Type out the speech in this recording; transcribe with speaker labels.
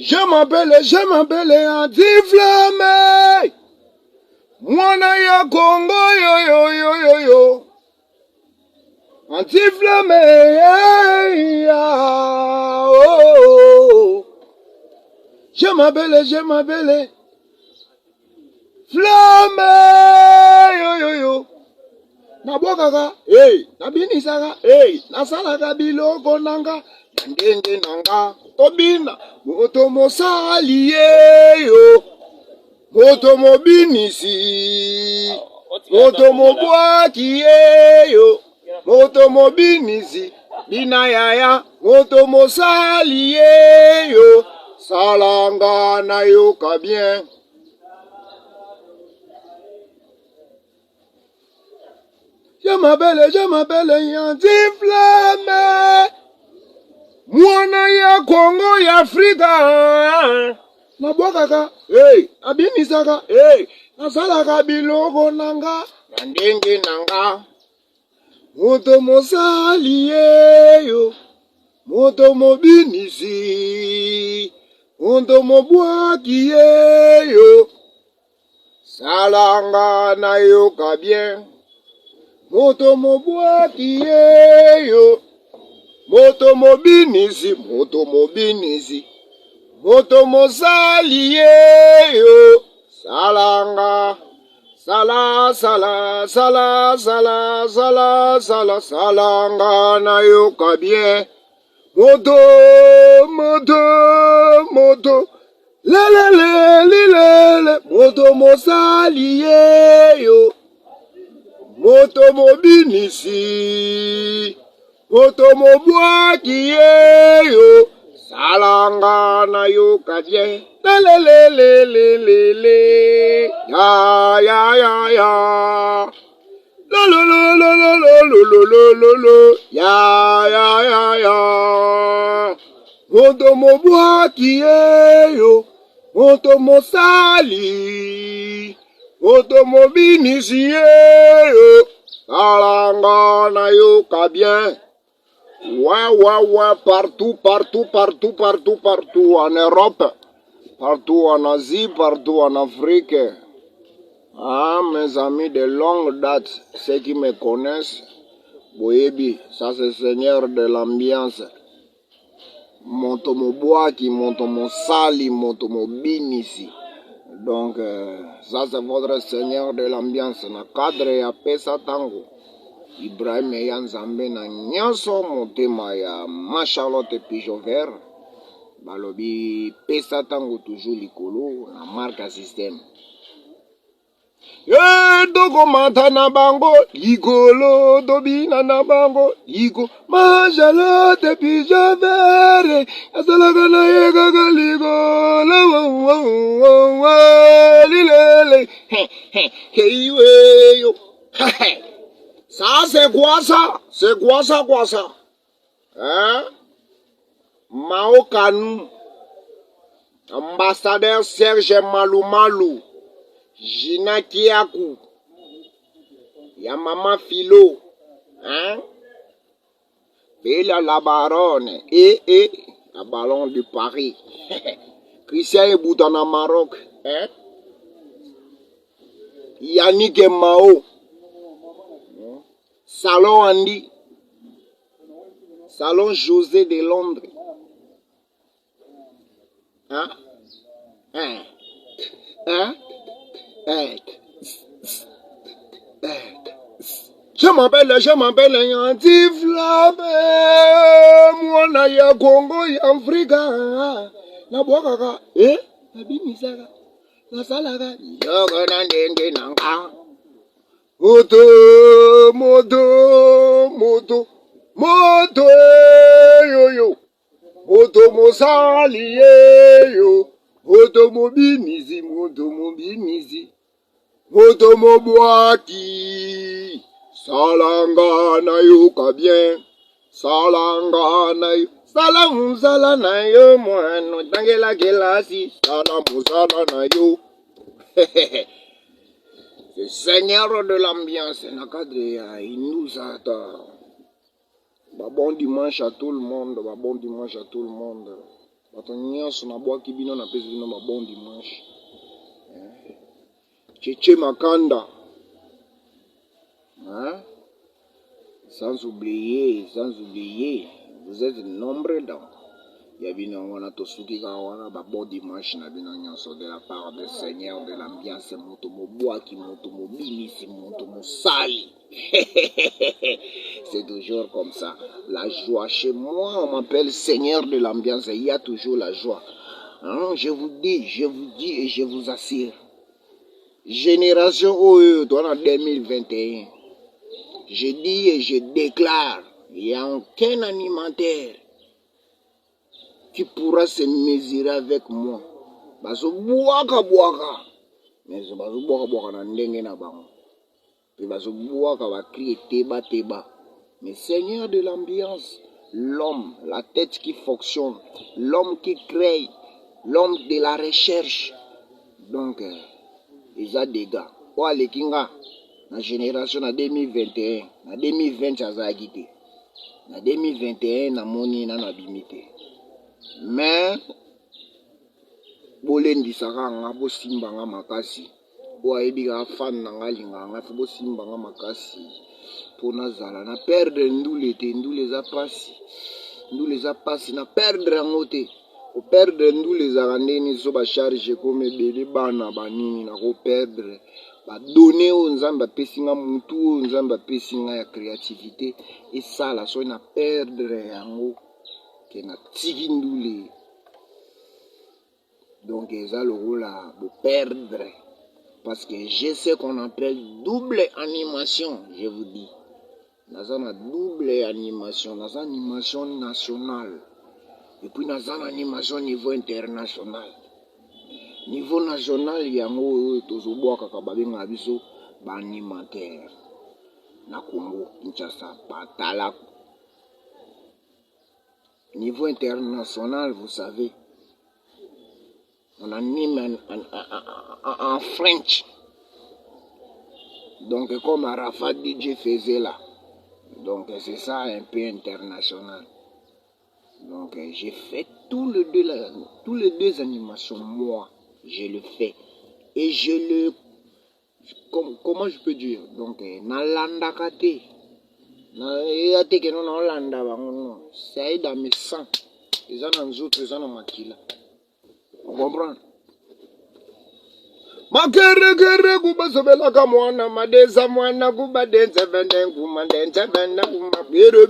Speaker 1: Je m'appelle Anti-Flamme. Mwana ya Congo, yo, yo, yo, yo, yo. Anti-Flamme, oh, oh, oh. Je m'appelle Flamme, yo, yo, yo. Nabokaka, hey, nabinisaka, hey, nasalaka biloko nanga, ndenge nanga, tobina, moto mosali yo, moto mobinisi, moto mobwaki yo, moto mobinisi, bina yaya, moto mosali yo, salanga na yoka bien. Je m'appelle Anti-Flamme. Mwana ya Congo ya Afrika. Nabokaka, hey, abinisaka, hey, nasalaka biloko nanga, ndenge nanga. Moto mosali yo, moto mobinisi, moto mobwaki yo, salanga na yoka bien. Moto mobwaki yo, moto mobinisi, moto mobinisi, moto mosali yo, salanga, salanga na yoka bien. Moto, lelele, moto mosali yo. Moto mobinisi, moto mobwaki yo, salanga na yoka bien. Lelelelelele, ya, lololololololololo, ya. Moto mobwaki yo, moto mosali. Moto mobinisi yo, salanga na yoka bien. Ouais, partout, en Europe, partout en Asie, partout en Afrique. Ah, mes amis de longue date, ceux qui me connaissent, Boyebi, ça c'est Seigneur de l'ambiance. Moto mobwaki, moto mosali, moto mobinisi. Donc, ça c'est votre Seigneur de l'ambiance. Na cadre ya pesa tango. Ibrahim ya Nzambe na nyanso motema ya Charlotte Pigeon Vert. Balobi pesa tango toujours likolo na marque système. Doko mata na bango, ligolo, dobina na bango, ligo, Charlotte Pigeon Vert, asalaka na yega ligolo, lilele, yo. Ça c'est quoi ça? C'est quoi ça? Hein? Mao Kanou, ambassadeur Serge Malou, Gina Kiakou, ya Mama Philo, hein? Bella la baronne, la baronne de Paris. Christian Eboutana Maroc, hein? Yannick Mao, Salon Andy, Salon José de Londres, hein? Je m'appelle Anti-Flamme, mwana ya Congo ya Afrika. Nabokaka, nabinisaka, nasalaka, yoko na ndenge nanga. Moto, yo. Moto mosali yo. Moto mobinisi, moto mobwaki. Salanga na yoka bien. Salanga na yo. Salamu sala na yo mwano. Tangela gelasi. Salamu sala na yo. Le Seigneur de l'ambiance, il nous attend. Bon dimanche à tout le monde. bato nyonso nabwaki bino napesi bino ba bon dimanche. Tchétché Makanda, hein? Sans oublier, vous êtes nombreux donc. Yabino wana tosuki ka wana ba bon dimanche na bino nyonso de la part du Seigneur de l'ambiance moto mobwaki moto mobimisi moto mosali. C'est toujours comme ça. La joie chez moi, on m'appelle Seigneur de l'ambiance. Il y a toujours la joie. Hein? Je vous dis et je vous assure. Génération OE, en 2021. Je dis et je déclare, il n'y a aucun animateur qui pourra se mesurer avec moi. Baso boaka boaka. Mais baso boaka boaka na ndenge na bango. Puis baso boaka ba crie teba teba. Mais Seigneur de l'ambiance, l'homme, la tête qui fonctionne, l'homme qui crée, l'homme de la recherche. Donc, ils ont des gars. Ou les kinga, la génération en 2021, en 2020, ça a quitté. En 2021, na moni na nabimité. Mais, bolendi saranga, bo simbanga makasi. Ou aïbiga fan nanga linganga, bo simbanga makasi. Pour nazala na perdre ndoule te ndoule za pasi na perdre ngote o perdre ndoule za ndeni so ba charge comme bébé bana banini na ko perdre ba donner o nzamba pesinga mutu o nzamba pesinga ya créativité et ça la so na perdre yango ke na tiki ndoule donc eza le rôle à perdre parce que je sais qu'on appelle double animation, je vous dis. Dans une double animation, dans une animation nationale. Et puis dans une animation niveau international. Niveau national, il y a un animateur. Na Congo, Kinshasa, Patala. Niveau international, vous savez, on anime en French. Donc comme Arafat DJ faisait là. Donc c'est ça un peu international. Donc j'ai fait tous les deux animations, moi, je le fais. Et je le... Comment je peux dire? Donc, nalanda kate. C'est dans mes sangs. Ils en ont d'autres, ils en ont maquillé. On comprend? Makere kuba sobela kamwana madeza mwana kuba denze vende kuma denze vende kuma bere